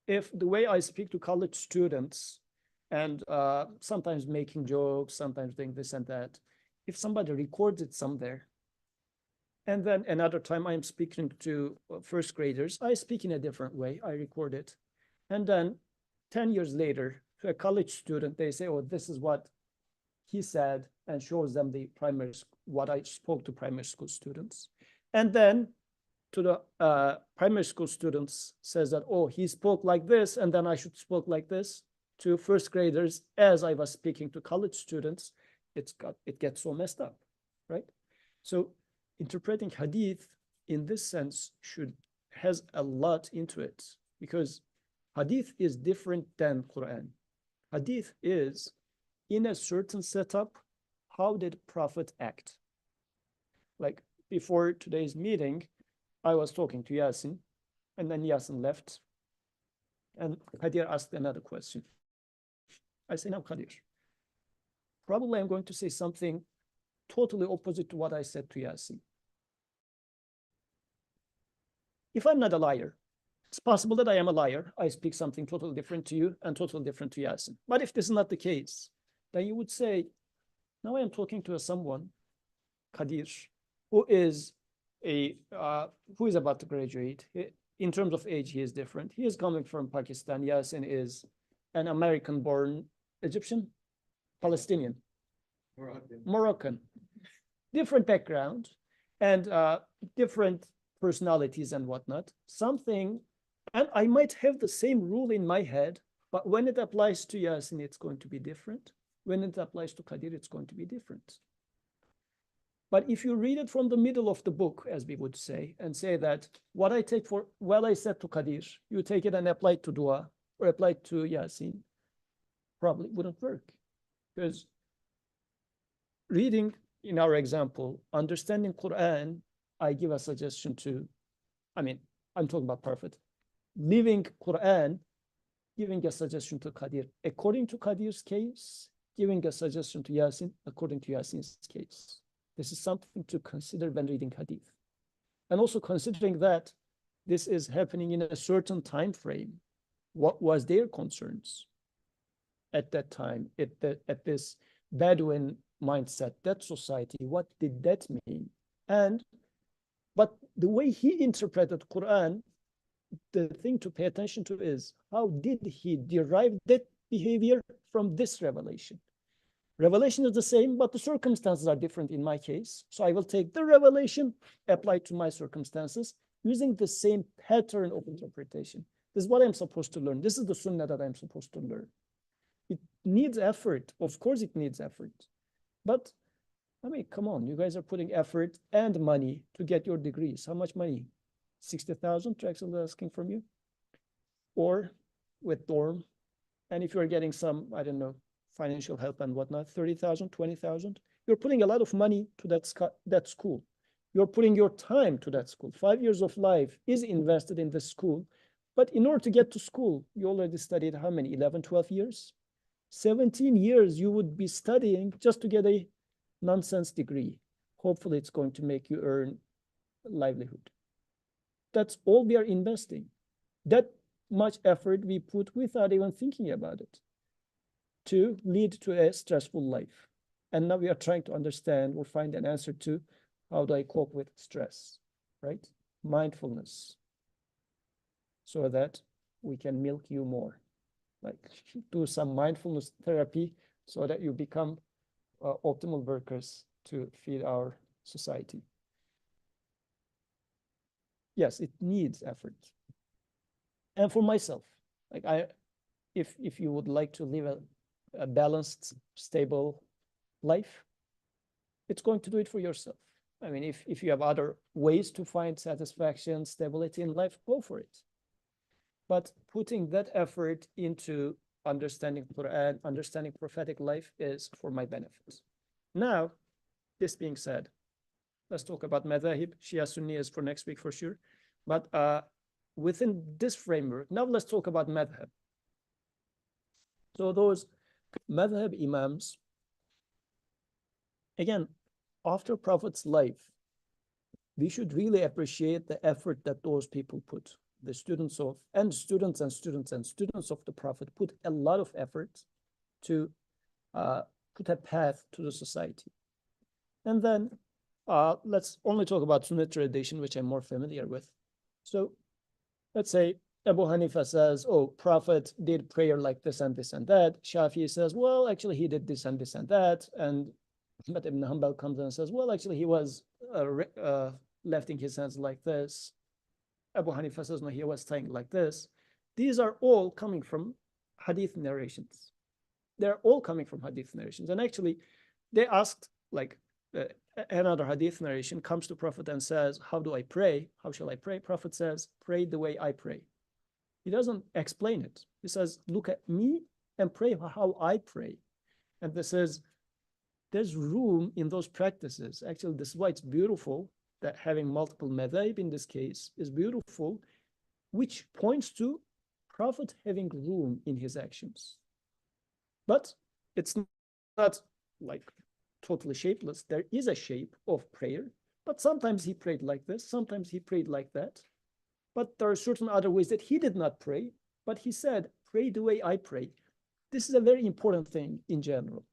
If the way I speak to college students and sometimes making jokes, sometimes doing this and that, if somebody records it somewhere, and then another time I'm speaking to first graders, I speak in a different way, I record it. And then 10 years later, to a college student, they say, oh, this is what he said, and shows them the what I spoke to primary school students. And then to the primary school students says that, oh, he spoke like this, and then I should spoke like this. To first graders, as I was speaking to college students, it gets so messed up, right? So interpreting hadith in this sense has a lot into it, because Hadith is different than Quran. Hadith is in a certain setup, how did Prophet act? Like before today's meeting, I was talking to Yasin, and then Yasin left, and Kadir asked another question. I say, now Kadir, probably I'm going to say something totally opposite to what I said to Yasin. If I'm not a liar, it's possible that I am a liar. I speak something totally different to you and totally different to Yasin. But if this is not the case, then you would say, now I am talking to someone, Kadir, who is about to graduate. In terms of age, he is different. He is coming from Pakistan. Yasin is an American-born Egyptian, Palestinian, Moroccan. Different background and different personalities and whatnot. Something, and I might have the same rule in my head, but when it applies to Yasin, it's going to be different. When it applies to Kadir, it's going to be different. But if you read it from the middle of the book, as we would say, and say that what I said to Kadir, you take it and apply it to Dua or apply it to Yasin, probably wouldn't work. Because reading, in our example, understanding Quran, I give a suggestion to, I'm talking about Prophet. Living Quran, giving a suggestion to Kadir. According to Kadir's case, giving a suggestion to Yasin, according to Yasin's case. This is something to consider when reading Hadith. And also considering that this is happening in a certain time frame. What was their concerns at that time, at this Bedouin mindset, that society? What did that mean? But the way he interpreted Quran, the thing to pay attention to is how did he derive that behavior from this revelation? Revelation is the same, but the circumstances are different in my case. So I will take the revelation, apply it to my circumstances, using the same pattern of interpretation. This is what I'm supposed to learn. This is the sunnah that I'm supposed to learn. It needs effort. Of course it needs effort. But, come on, you guys are putting effort and money to get your degrees. How much money? 60,000, Drexel is asking from you? Or with dorm. And if you're getting some, I don't know, financial help and whatnot, 30,000, 20,000. You're putting a lot of money to that school. You're putting your time to that school. 5 years of life is invested in the school. But in order to get to school, you already studied how many? 11, 12 years? 17 years you would be studying just to get a nonsense degree. Hopefully it's going to make you earn a livelihood. That's all we are investing. That much effort we put without even thinking about it, to lead to a stressful life. And now we are trying to understand or find an answer to how do I cope with stress, right? Mindfulness, so that we can milk you more. Like do some mindfulness therapy so that you become optimal workers to feed our society. Yes, it needs effort. And for myself, like if you would like to live a balanced, stable life, it's going to do it for yourself. If you have other ways to find satisfaction, stability in life, go for it. But putting that effort into understanding Quran, understanding prophetic life is for my benefit. Now, this being said, let's talk about Madhabs. Shia Sunni is for next week for sure. But within this framework, now let's talk about Madhab. So those Madhab Imams, again, after Prophet's life, we should really appreciate the effort that those people put. The students of the Prophet put a lot of effort to put a path to the society. And then let's only talk about Sunnah tradition, which I'm more familiar with. So let's say Abu Hanifa says, oh, Prophet did prayer like this and this and that. Shafi says, well, actually he did this and this and that. And Ahmad ibn Hanbal comes and says, well, actually he was lifting his hands like this. Abu Hanifa says, no, he was tying like this. These are all coming from Hadith narrations. They're all coming from Hadith narrations. And actually, they asked, like, another Hadith narration comes to Prophet and says, how do I pray? How shall I pray? Prophet says, pray the way I pray. He doesn't explain it. He says, look at me and pray how I pray. And this is, there's room in those practices. Actually, this is why it's beautiful that having multiple madhab in this case is beautiful, which points to Prophet having room in his actions. But it's not like totally shapeless. There is a shape of prayer, but sometimes he prayed like this, sometimes he prayed like that. But there are certain other ways that he did not pray, but he said, pray the way I pray. This is a very important thing in general,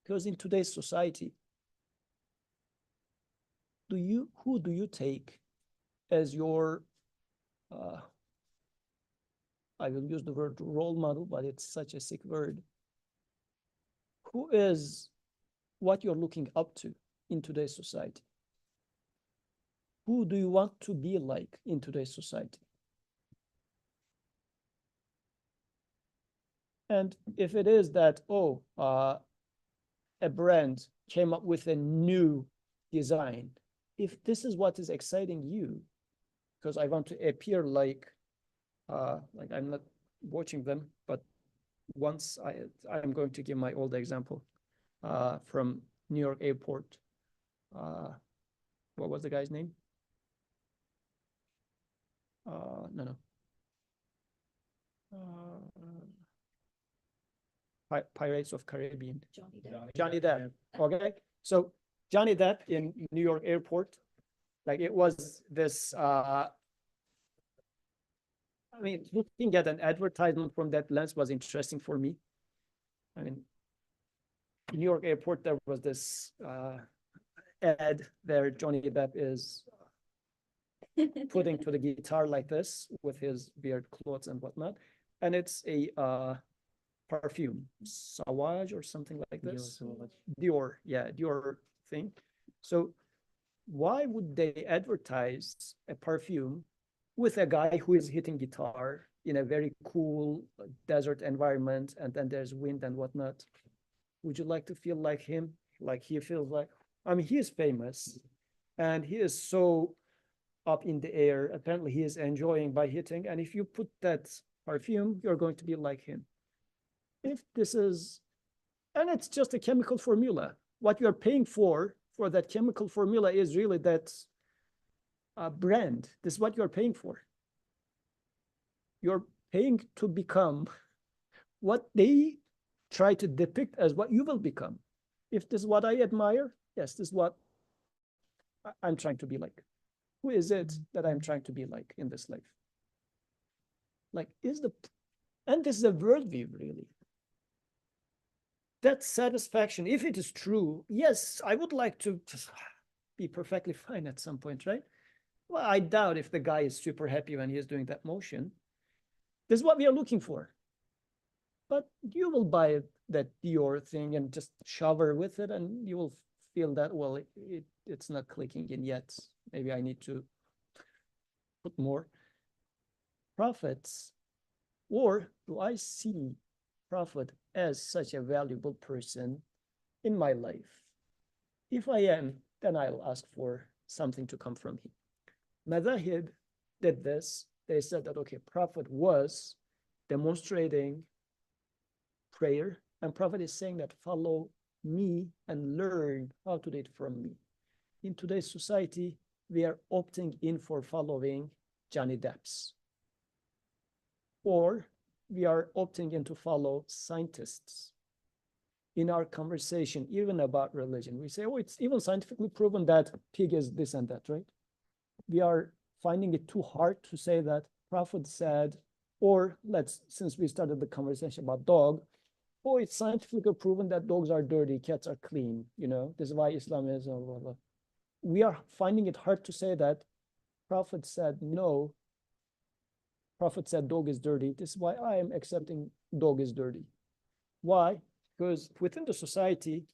because in today's society, who do you take as your, I will use the word role model, but it's such a sick word. Who is what you're looking up to in today's society? Who do you want to be like in today's society? And if it is that, a brand came up with a new design, if this is what is exciting you, because I want to appear like I'm not watching them, but once I'm going to give my old example from New York airport. What was the guy's name? No. Pirates of Caribbean. Johnny Depp. Johnny Depp. Okay. So Johnny Depp in New York airport, like it was this, I mean, looking at an advertisement from that lens was interesting for me. I mean, New York airport, there was this ad where Johnny Depp is putting to the guitar like this with his beard, clothes and whatnot. And it's a perfume, Savage or something like this. Dior, yeah, Dior thing. So why would they advertise a perfume with a guy who is hitting guitar in a very cool desert environment, and then there's wind and whatnot? Would you like to feel like him? Like he feels like, I mean, he is famous and he is so up in the air. Apparently he is enjoying by hitting. And if you put that perfume, you're going to be like him. If this is, and it's just a chemical formula. What you're paying for that chemical formula is really that brand. This is what you're paying for. You're paying to become what they try to depict as what you will become. If this is what I admire, yes, this is what I'm trying to be like. Who is it that I'm trying to be like in this life? Like, and this is a worldview, really. That satisfaction, if it is true, yes, I would like to just be perfectly fine at some point, right? Well, I doubt if the guy is super happy when he is doing that motion. This is what we are looking for. But you will buy that Dior thing and just shower with it, and you will feel that, well, it's not clicking in yet. Maybe I need to put more profits. Or do I see Prophet as such a valuable person in my life? If I am, then I'll ask for something to come from him. Madhabs did this. They said that, okay, Prophet was demonstrating prayer, and Prophet is saying that follow me and learn how to do it from me. In today's society, we are opting in for following Johnny Depp's, or we are opting in to follow scientists. In our conversation, even about religion, we say, oh, it's even scientifically proven that pig is this and that, right? We are finding it too hard to say that Prophet said, or since we started the conversation about dog, oh, it's scientifically proven that dogs are dirty, cats are clean, this is why Islam is, blah, blah, blah. We are finding it hard to say that Prophet said no. Prophet said dog is dirty. This is why I am accepting dog is dirty. Why? Because within the society,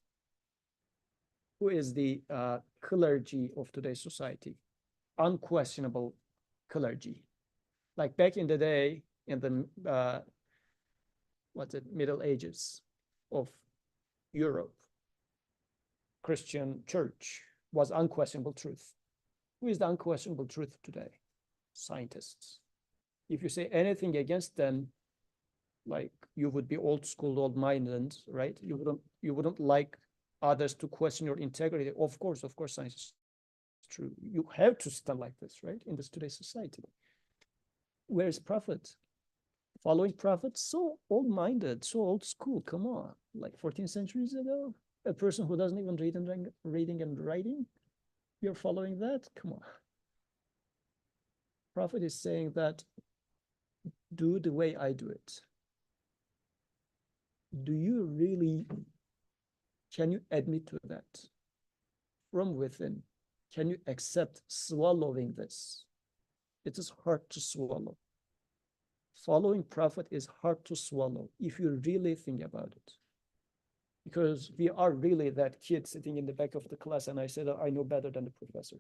who is the clergy of today's society? Unquestionable clergy. Like back in the day, in the Middle Ages of Europe, Christian church was unquestionable truth. Who is the unquestionable truth today? Scientists. if you say anything against them, like you would be old school, old-minded, right? You wouldn't like others to question your integrity. Of course, science is true. You have to stand like this, right? In this today's society. Where is Prophet? Following Prophet, so old-minded, so old school. Come on, like 14 centuries ago, a person who doesn't even reading and writing, you're following that? Come on. Prophet is saying that do the way I do it. Do you really, can you admit to that from within? Can you accept swallowing this? It is hard to swallow. Following Prophet is hard to swallow if you really think about it. Because we are really that kid sitting in the back of the class and I said, I know better than the professor.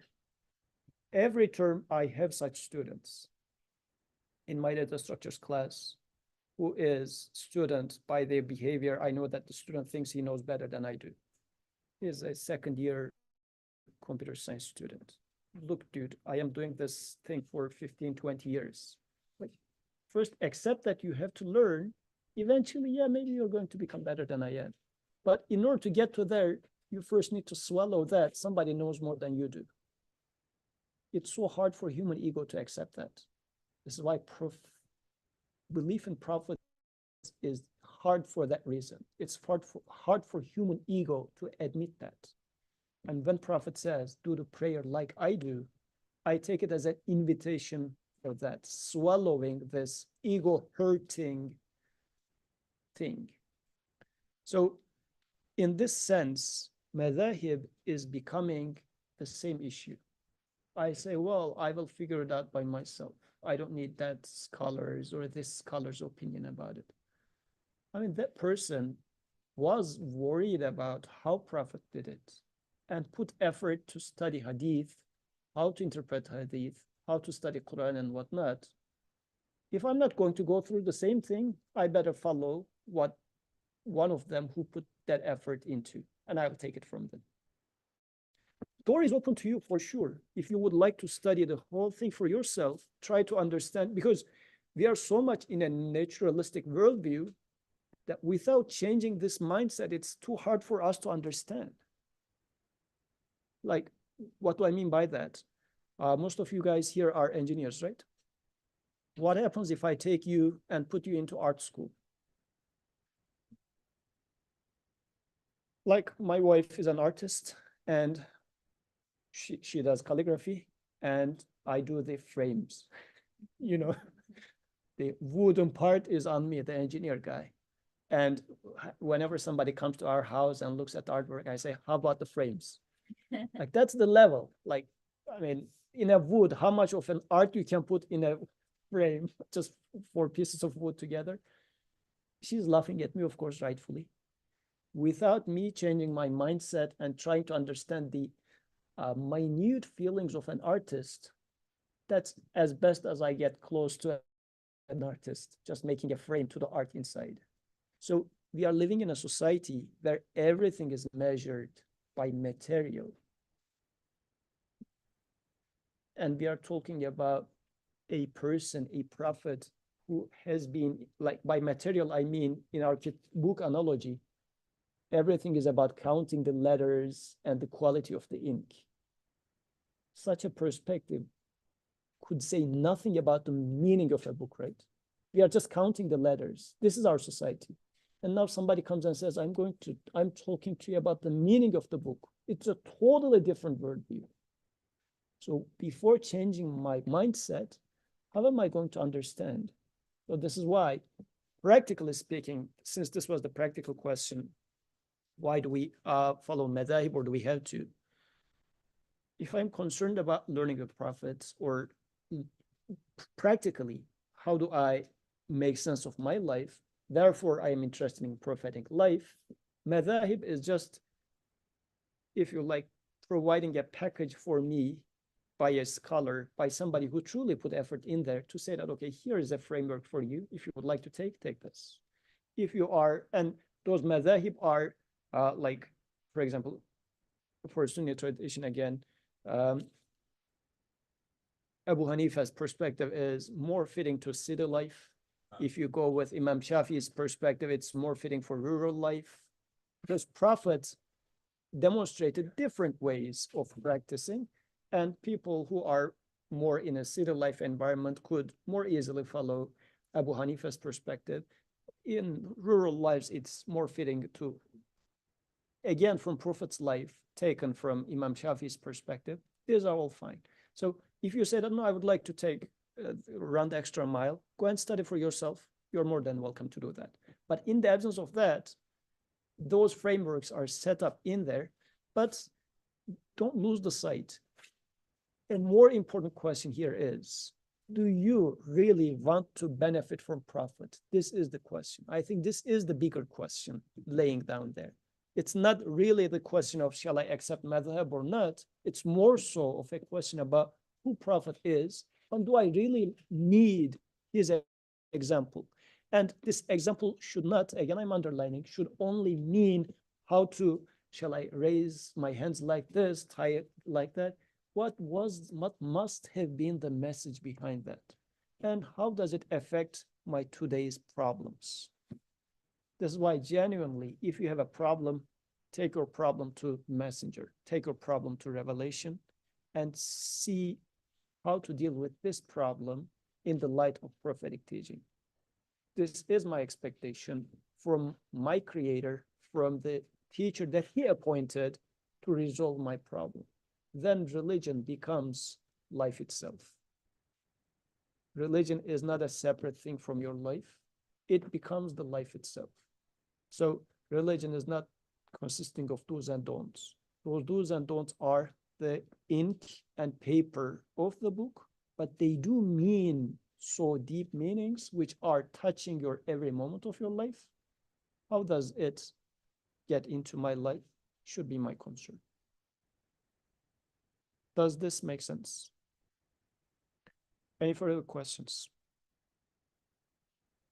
Every term I have such students in my data structures class who is student by their behavior. I know that the student thinks he knows better than I do. He is a second year computer science student. Look, dude, I am doing this thing for 15, 20 years. Like, first, accept that you have to learn. Eventually, yeah, maybe you're going to become better than I am. But in order to get to there, you first need to swallow that somebody knows more than you do. It's so hard for human ego to accept that. This is why belief in Prophet is hard for that reason. It's hard for human ego to admit that. And when Prophet says, do the prayer like I do, I take it as an invitation for that, swallowing this ego hurting thing. So in this sense, madhahib is becoming the same issue. I say, well, I will figure it out by myself. I don't need that scholar's or this scholar's opinion about it. I mean, that person was worried about how Prophet did it and put effort to study Hadith, how to interpret Hadith, how to study Quran and whatnot. If I'm not going to go through the same thing, I better follow what one of them who put that effort into, and I will take it from them. Door is open to you for sure. If you would like to study the whole thing for yourself, try to understand, because we are so much in a naturalistic worldview that without changing this mindset, it's too hard for us to understand. Like, what do I mean by that? Most of you guys here are engineers, right? What happens if I take you and put you into art school? Like, my wife is an artist and she does calligraphy and I do the frames. You know, the wooden part is on me, the engineer guy. And whenever somebody comes to our house and looks at the artwork, I say, how about the frames? Like, that's the level. Like, I mean, in a wood, how much of an art you can put in a frame, just 4 pieces of wood together? She's laughing at me, of course, rightfully. Without me changing my mindset and trying to understand the minute feelings of an artist, that's as best as I get close to an artist, just making a frame to the art inside. So we are living in a society where everything is measured by material. And we are talking about a person, a prophet, who has been, like, by material, I mean, in our book analogy, everything is about counting the letters and the quality of the ink. Such a perspective could say nothing about the meaning of a book, right? We are just counting the letters. This is our society. And now somebody comes and says, I'm talking to you about the meaning of the book. It's a totally different worldview. So before changing my mindset, how am I going to understand? So this is why, practically speaking, since this was the practical question, why do we follow madhahib, or do we have to? If I'm concerned about learning the prophets, or practically, how do I make sense of my life? Therefore, I am interested in prophetic life. Madhahib is just, if you like, providing a package for me by a scholar, by somebody who truly put effort in there to say that, okay, here is a framework for you. If you would like to take this. If you are, and those madhahib are like, for example, for Sunni tradition again, Abu Hanifa's perspective is more fitting to city life. If you go with Imam Shafi's perspective, it's more fitting for rural life. Because prophets demonstrated different ways of practicing, and people who are more in a city life environment could more easily follow Abu Hanifa's perspective. In rural lives, it's more fitting to, again, from Prophet's life, taken from Imam Shafi's perspective. These are all fine. So if you say that, no, I would like to take run the extra mile, go and study for yourself. You're more than welcome to do that. But in the absence of that, those frameworks are set up in there, but don't lose the sight. A more important question here is, do you really want to benefit from Prophet? This is the question. I think this is the bigger question laying down there. It's not really the question of shall I accept madhab or not. It's more so of a question about who Prophet is, and do I really need his example? And this example should not, again, I'm underlining, should only mean how to, shall I raise my hands like this, tie it like that? What must have been the message behind that? And how does it affect my today's problems? This is why genuinely, if you have a problem, take your problem to Messenger, take your problem to Revelation, and see how to deal with this problem in the light of prophetic teaching. This is my expectation from my Creator, from the teacher that He appointed to resolve my problem. Then religion becomes life itself. Religion is not a separate thing from your life. It becomes the life itself. So religion is not consisting of do's and don'ts. Those do's and don'ts are the ink and paper of the book, but they do mean so deep meanings which are touching your every moment of your life. How does it get into my life? Should be my concern. Does this make sense? Any further questions?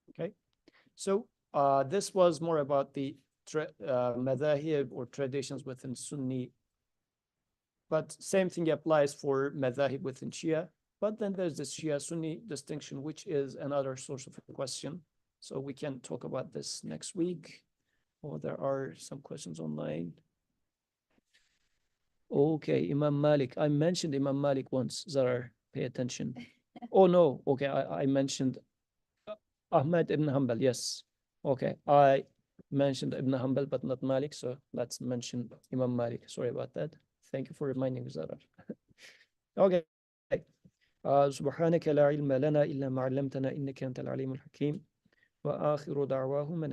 Okay, so this was more about the madhahib or traditions within Sunni, but same thing applies for madhahib within Shia. But then there's the Shia-Sunni distinction, which is another source of question. So we can talk about this next week. Oh, there are some questions online. Okay, Imam Malik. I mentioned Imam Malik once, Zarar. Pay attention. Oh, no. Okay, I mentioned Ahmad ibn Hanbal. Yes. Okay, I mentioned Ibn Hanbal, but not Malik. So let's mention Imam Malik. Sorry about that. Thank you for reminding me, Zarar. Okay. سبحانك لا علم لنا إلا ما علمتنا إنك أنت العليم الحكيم وآخر دعواهم